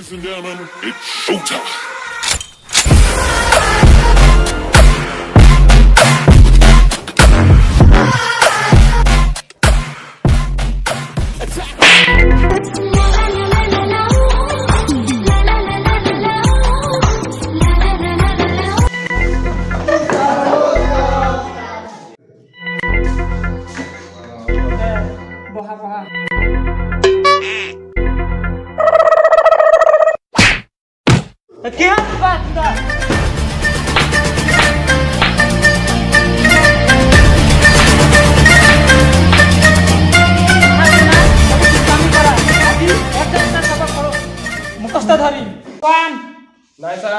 Ladies and gentlemen, it's showtime. क्या बात है मुखस्ता धरी 1 नहीं sir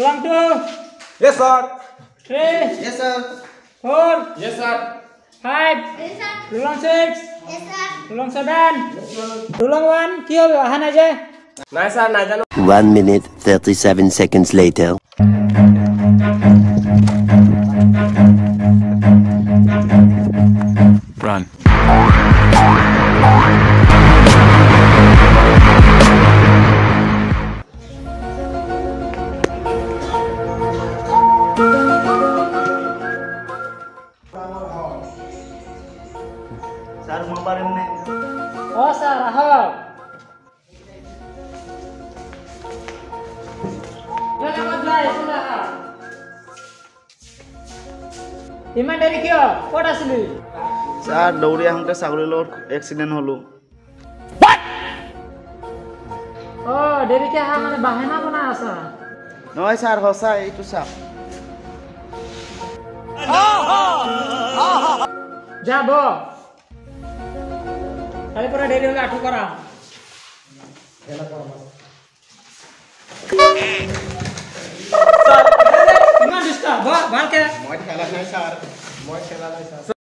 long 2 yes sir 3 yes sir 4 yes sir 5 Yes, sir. লং 6 Yes, sir. লং 7 লং 1 কি হবে আহা না যায় नहीं सर नहीं जानो 1 minute 37 seconds later. Run. Sir, mau bareng nih. ও স্যার আহা Mana madlay sila ha ইমান দেৰি কিয় ক'ত আছিলি Sir, দৌৰি আহোঁতে ছাগলীৰ লগত এক্সিডেণ্ট হ'লো। অ দেৰিকে আহা মানে বাহানা বনাই আছা নহয় ছাৰ, সঁচা এইটো চাওক। যাব কালিৰ পৰা দেৰি হ'লে আঠু কৰা ইমান ডিষ্টাৰ্ব ভালকে मैं खेला नहीं सर मैं खेला नहीं सर